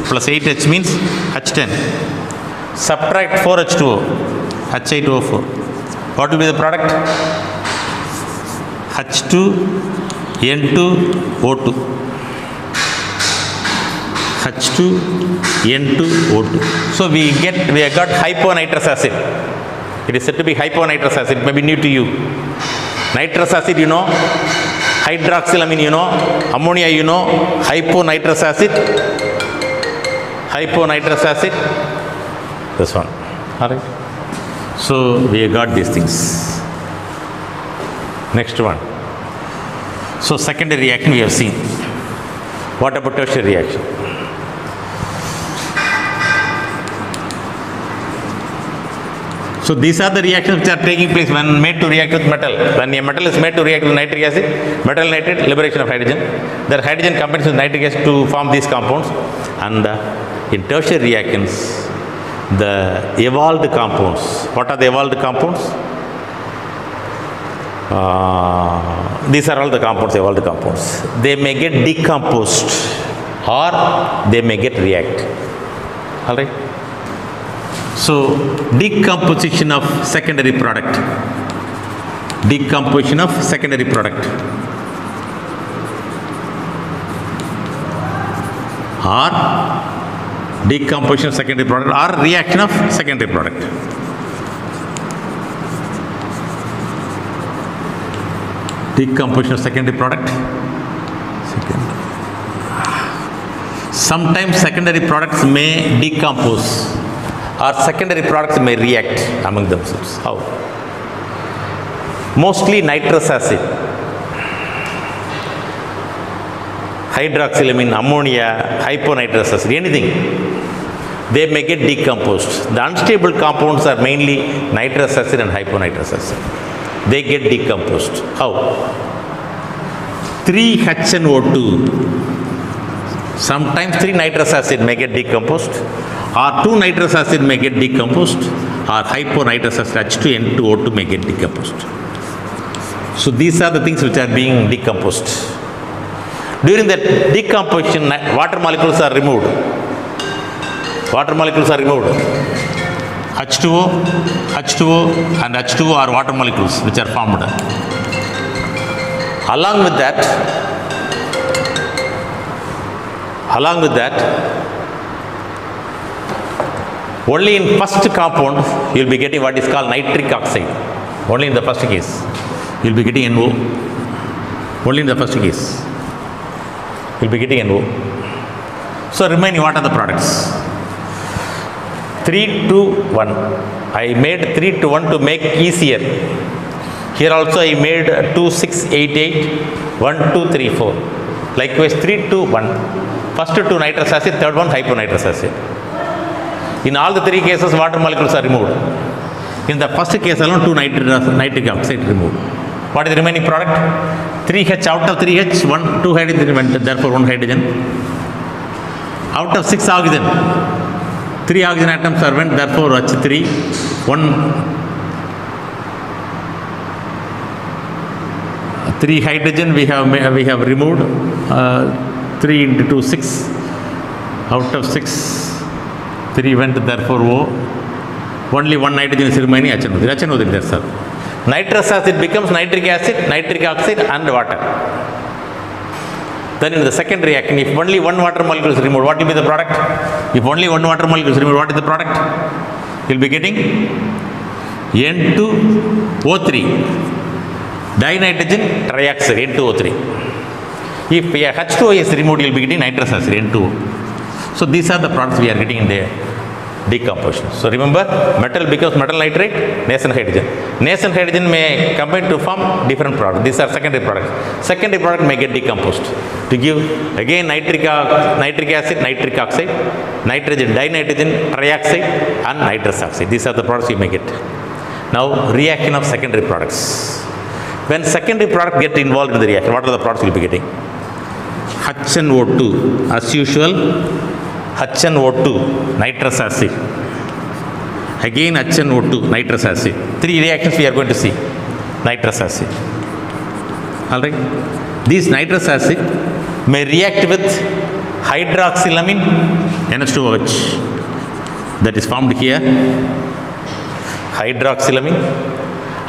plus 8H means H10. Subtract 4H2O, H8O4. What will be the product? H2N2O2. H2N2O2. So we have got hyponitrous acid. It is said to be hyponitrous acid. It may be new to you. Nitrous acid, you know. Hydroxylamine, you know. Ammonia, you know. Hyponitrous acid. Hyponitrous acid. This one. All right. So we have got these things. Next one. So secondary reaction we have seen. What about tertiary reaction? So these are the reactions which are taking place when made to react with metal. When a metal is made to react with nitric acid, metal nitrate, liberation of hydrogen. The hydrogen combines with nitric acid to form these compounds. And in tertiary reactions, the evolved compounds. What are the evolved compounds? These are all the compounds, evolved compounds. They may get decomposed or they may get react. All right. So decomposition of secondary product. Decomposition of secondary product. Or decomposition of secondary product or reaction of secondary product. Decomposition of secondary product. Sometimes secondary products may decompose or secondary products may react among themselves. How? Mostly nitrous acid, hydroxylamine, ammonia, hyponitrous acid, anything, they may get decomposed. The unstable compounds are mainly nitrous acid and hyponitrous acid. They get decomposed. How? 3HNO2. Sometimes 3 nitrous acid may get decomposed, or 2 nitrous acid may get decomposed, or hyponitrous acid H2N2O2 may get decomposed. So these are the things which are being decomposed. During that decomposition, water molecules are removed. Water molecules are removed. H2O, H2O and H2O are water molecules which are formed. Along with that, only in first compound you will be getting what is called nitric oxide. Only in the first case you will be getting NO. Only in the first case you will be getting NO. So remaining, what are the products? 3 to 1. I made 3 to 1 to make easier. Here also I made 2, 6, 8, 8, 1, 2, 3, 4. Likewise 3 to 1. First 2 nitrous acid, third one hyponitrous acid. In all the 3 cases, water molecules are removed. In the first case alone, 2 nitric oxide removed. What is the remaining product? 3H. Out of 3H, 2 hydrogen went, therefore 1 hydrogen. Out of 6 oxygen, 3 oxygen atoms are went, therefore H3, 3 hydrogen we have removed. 3 into 2, 6. Out of 6, 3 went, therefore O. Only 1 nitrogen is remaining, HNO3, that's all. Nitrous acid becomes nitric acid, nitric oxide and water. Then in the second reaction, if only 1 water molecule is removed, what will be the product? If only 1 water molecule is removed, what is the product? You will be getting N2O3, dinitrogen trioxide, N2O3. If H2O is removed, you will be getting nitrous acid, N2O. So these are the products we are getting in the decomposition. So remember, metal becomes metal nitrate, nascent hydrogen. Nascent hydrogen may combine to form different products. These are secondary products. Secondary product may get decomposed to give again nitric acid, nitric oxide, nitrogen dinitrogen trioxide and nitrous oxide. These are the products you may get. Now reaction of secondary products. When secondary products get involved in the reaction, what are the products you will be getting? HNO2 as usual. HNO2 nitrous acid, again HNO2 nitrous acid. 3 reactions we are going to see. Nitrous acid. Alright. These nitrous acid may react with hydroxylamine NH2OH that is formed here. Hydroxylamine,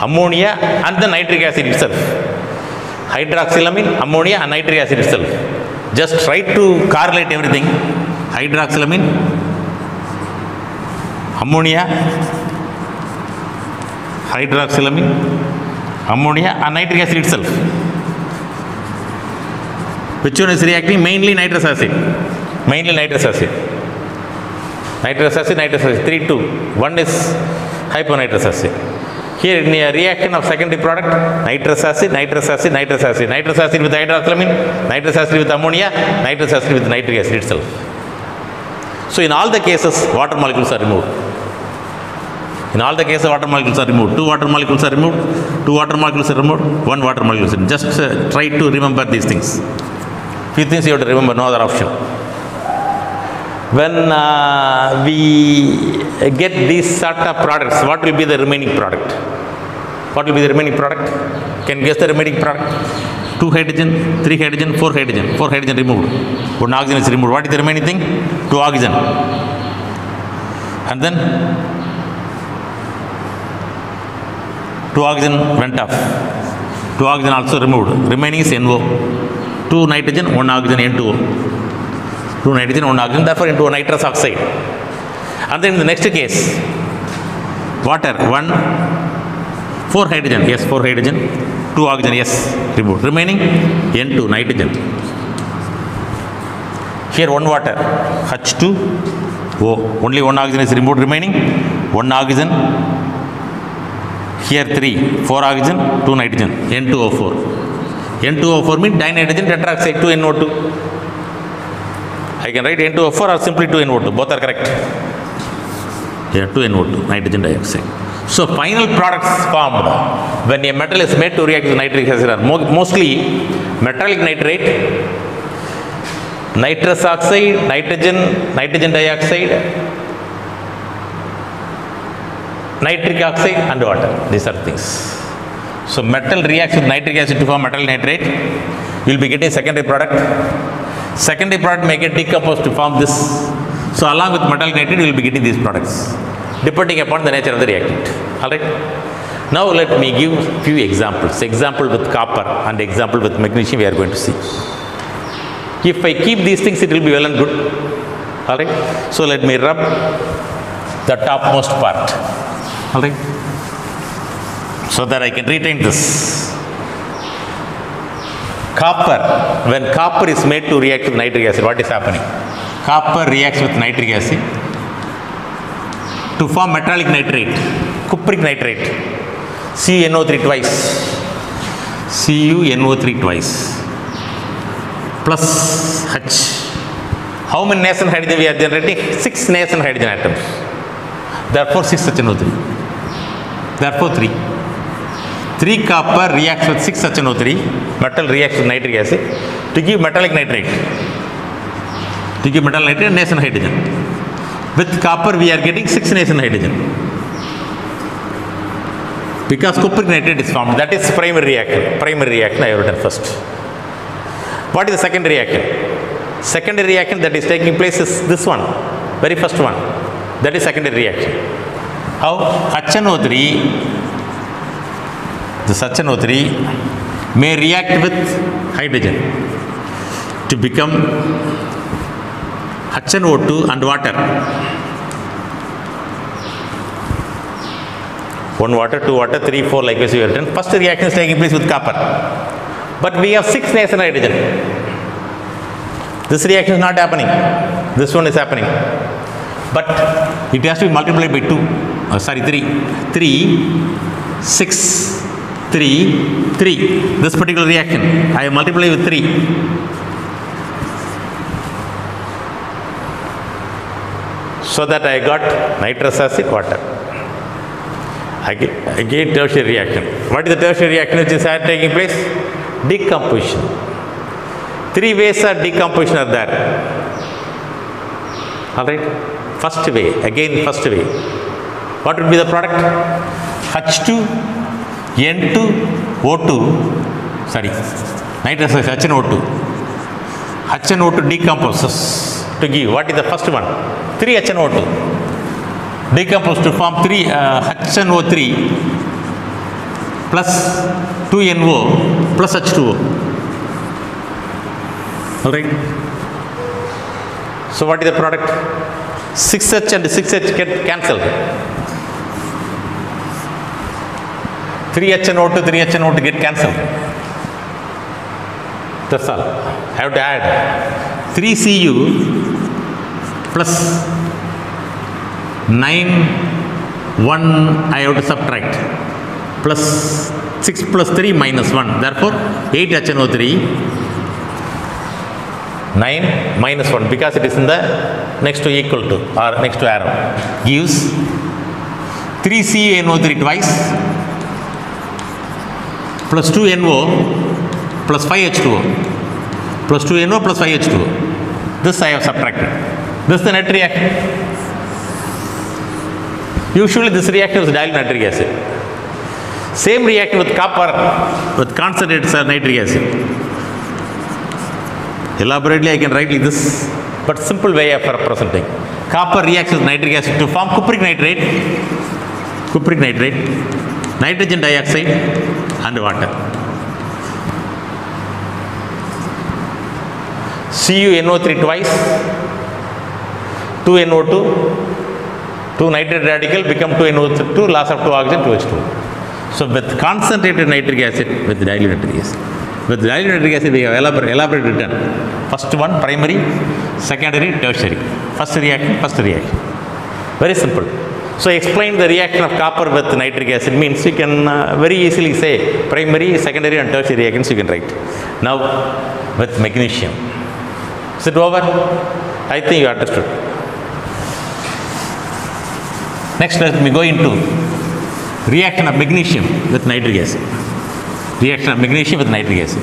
ammonia and the nitric acid itself. Hydroxylamine, ammonia and nitric acid itself. Just try to correlate everything. Hydroxylamine, ammonia, and nitric acid itself. Which one is reacting? Mainly nitrous acid. Nitrous acid, 3 to 1 is hyponitrous acid. Here in a reaction of secondary product, nitrous acid with hydroxylamine, nitrous acid with ammonia, nitrous acid with nitric acid itself. So in all the cases, water molecules are removed. In all the cases, water molecules are removed. 2 water molecules are removed, 2 water molecules are removed, 1 water molecule is removed. Just try to remember these things. Few things you have to remember, no other option. When we get these sort of products, what will be the remaining product? What will be the remaining product? Can you guess the remaining product? 2 hydrogen, 3 hydrogen, 4 hydrogen. 4 hydrogen removed. 1 oxygen is removed. What is the remaining thing? 2 oxygen. And then 2 oxygen went off. 2 oxygen also removed. Remaining is NO. 2 nitrogen, 1 oxygen, N2O. 2 nitrogen, 1 oxygen, therefore into nitrous oxide. And then in the next case, water, 4 hydrogen, yes, 4 hydrogen, 2 oxygen, yes, removed. Remaining N2, nitrogen. Here 1 water, H2O, only 1 oxygen is removed, remaining 1 oxygen. Here 3, 4 oxygen, 2 nitrogen, N2O4. N2O4 means dinitrogen tetroxide, 2NO2. I can write N2O4 or simply 2NO2, both are correct. Here 2NO2, nitrogen dioxide. So final products formed when a metal is made to react with nitric acid are mostly metallic nitrate, nitrous oxide, nitrogen dioxide, nitric oxide and water. These are things. So metal reacts with nitric acid to form metal nitrate. You will be getting secondary product. Secondary product may get decomposed to form this. So along with metal nitrate, you will be getting these products, depending upon the nature of the reactant. Alright. Now let me give few examples. Example with copper and example with magnesium we are going to see. If I keep these things, it will be well and good. Alright. So let me rub the topmost part. Alright. So that I can retain this. Copper, when copper is made to react with nitric acid, what is happening? Copper reacts with nitric acid. to form metallic nitrate, cupric nitrate, CuNO3 twice, CuNO3 twice, plus H. How many nascent hydrogen we are generating? 6 nascent hydrogen atoms. Therefore 6 HNO3. Therefore 3. 3 copper reacts with 6 HNO3, metal reacts with nitric acid to give metallic nitrate. To give metallic nitrate and nascent hydrogen. With copper we are getting 6 nascent hydrogen. Because cupric nitrate is formed. That is primary reaction. Primary reaction I have written first. What is the secondary reaction? Secondary reaction that is taking place is this one. Very first one. That is secondary reaction. How? HNO3, this HNO3 may react with hydrogen to become HNO2 and water. 1 water, 2 water, 3, 4 like this we have written. First reaction is taking place with copper. But we have 6 nascent hydrogen. This reaction is not happening. This one is happening. But it has to be multiplied by 2. 3. 3, 6, 3, 3. This particular reaction, I have multiplied with 3. So that I got nitrous acid, water. Again tertiary reaction. What is the tertiary reaction which is taking place? Decomposition. 3 ways of decomposition are there. Alright? First way, again first way. What would be the product? H2, N2, O2, sorry, nitrous acid, HNO2. HNO2 decomposes to give, what is the first one? 3 HNO2. Decompose to form 3 HNO3 plus 2NO plus H2O. Alright? So what is the product? 6H and 6H get cancelled. 3HNO2, 3HNO2 get cancelled. That's all. I have to add 3Cu plus 9, 1 I have to subtract. Plus 6 plus 3 minus 1. Therefore 8HNO3. 9 minus 1 because it is in the next to equal to or next to arrow gives 3CuNO3 twice plus 2NO plus 5H2O plus 2NO plus 5H2O. This I have subtracted. This is the net reaction. Usually this reaction is dilute nitric acid. Same reaction with copper with concentrated nitric acid. Elaborately I can write like this, but simple way of representing. Copper reacts with nitric acid to form cupric nitrate, nitrogen dioxide and water. CuNO3 twice, 2NO2, 2 nitrate radical become 2NO2, loss of 2 oxygen, 2H2. So with concentrated nitric acid, with dilute nitric acid. With dilute nitric acid, we have elaborate written. First one, primary, secondary, tertiary. First reaction. Very simple. So explain the reaction of copper with nitric acid means you can very easily say primary, secondary and tertiary reactions you can write. Now with magnesium. Is it over? I think you understood. Next let me go into reaction of magnesium with nitric acid. Reaction of magnesium with nitric acid.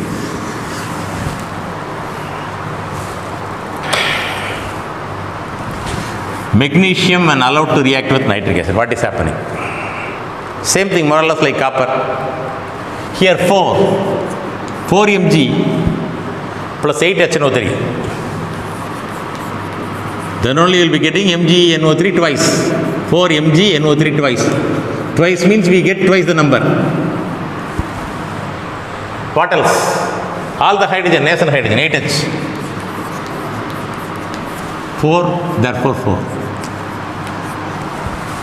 Magnesium when allowed to react with nitric acid. What is happening? Same thing more or less like copper. Here 4 Mg plus 8 HNO3. Then only you will be getting MgNO3 twice. 4 MgNO3 twice. Twice means we get twice the number. What else? All the hydrogen, nascent hydrogen, 8H. 4, therefore 4.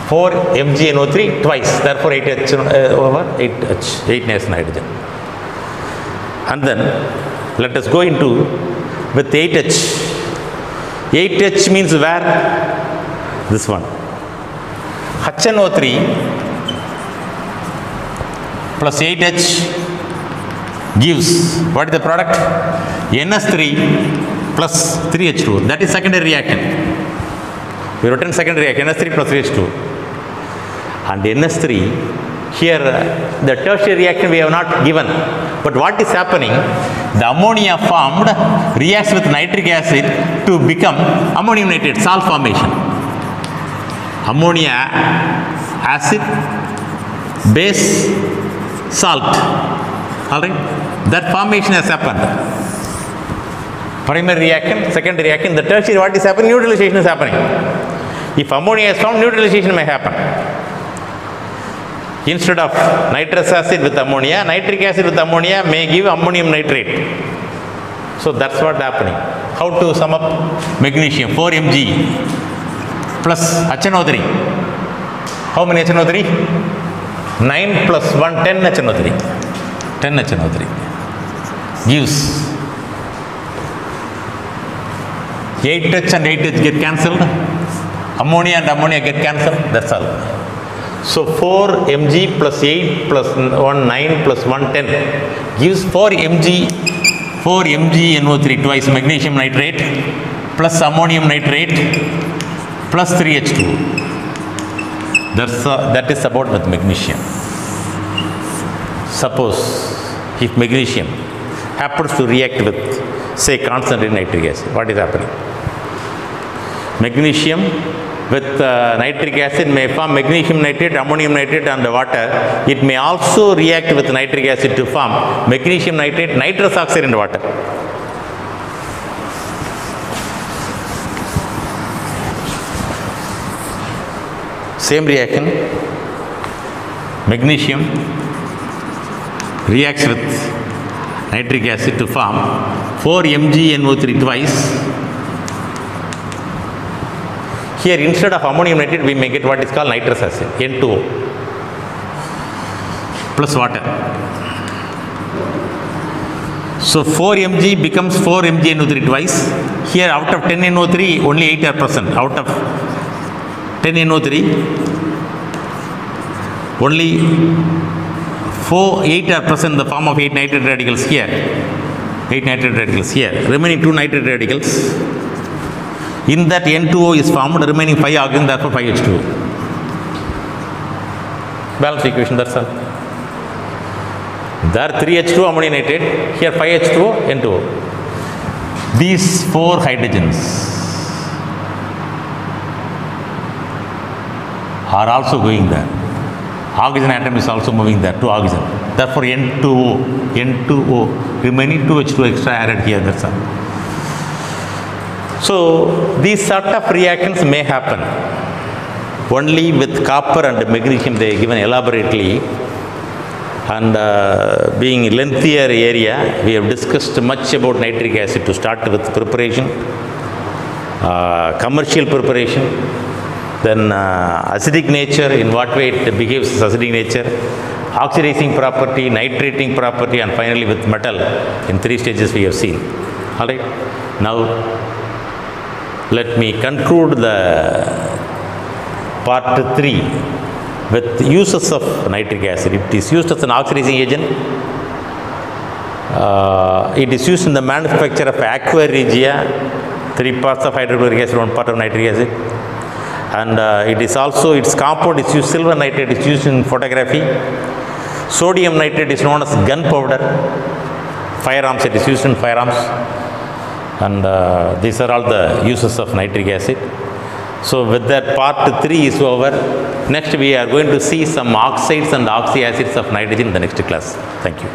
4 MgNO3 twice, therefore 8H over 8H, 8 nascent hydrogen. And then let us go into with 8H. 8H means where? This one. HNO3 plus 8H gives, what is the product? NS3 plus 3H2. That is secondary reaction. We written secondary reaction, NS3 plus 3H2. And NS3, here the tertiary reaction we have not given. But what is happening? The ammonia formed reacts with nitric acid to become ammonium nitrate, salt formation. Ammonia acid, base, salt. Alright? That formation has happened. Primary reaction, secondary reaction, the tertiary, what is happening? Neutralization is happening. If ammonia is found, neutralization may happen. Instead of nitrous acid with ammonia, nitric acid with ammonia may give ammonium nitrate. So that's what happening. How to sum up? Magnesium 4 Mg plus HNO3. How many HNO3? 9 plus 1, 10 HNO3. 10 HNO3 gives 8H and 8H get cancelled. Ammonia and ammonia get cancelled. That's all. So 4 Mg plus 8 plus 1, 9 plus 1, 10 gives 4 Mg NO3 twice magnesium nitrate plus ammonium nitrate plus 3H2. That is about with magnesium. Suppose if magnesium happens to react with, say, concentrated nitric acid, what is happening? Magnesium with nitric acid may form magnesium nitrate, ammonium nitrate and water. It may also react with nitric acid to form magnesium nitrate, nitrous oxide and water. Same reaction, magnesium reacts with nitric acid to form 4 MgNO3 twice. Here instead of ammonium nitrate we may get what is called nitrous acid, N2O plus water. So 4 Mg becomes 4 MgNO3 twice. Here out of 10 NO3 only 8 are present. Out of 10 NO3 only 8 are present in the form of 8 nitrate radicals here. 8 nitrate radicals here. Remaining 2 nitrate radicals. In that N2O is formed, remaining 5 oxygen, therefore 5H2O. Balance equation, that's all. There 3H2O ammonium nitrate, here 5H2O, N2O. These 4 hydrogens are also going there. Oxygen atom is also moving there, 2 oxygen. Therefore N2O, remaining 2H2O extra added here, that's all. So these sort of reactions may happen only with copper and magnesium. They are given elaborately, and being lengthier area, we have discussed much about nitric acid to start with preparation, commercial preparation, then acidic nature, in what way it behaves as acidic nature, oxidizing property, nitrating property, and finally with metal. In 3 stages we have seen. All right. Now let me conclude the part 3 with uses of nitric acid. It is used as an oxidizing agent. It is used in the manufacture of aqua regia, 3 parts of hydrochloric acid, 1 part of nitric acid. And it is also, its compound is used, silver nitrate is used in photography. Sodium nitrate is known as gunpowder. Firearms, it is used in firearms. And these are all the uses of nitric acid. So with that, part 3 is over. Next we are going to see some oxides and oxyacids of nitrogen in the next class. Thank you.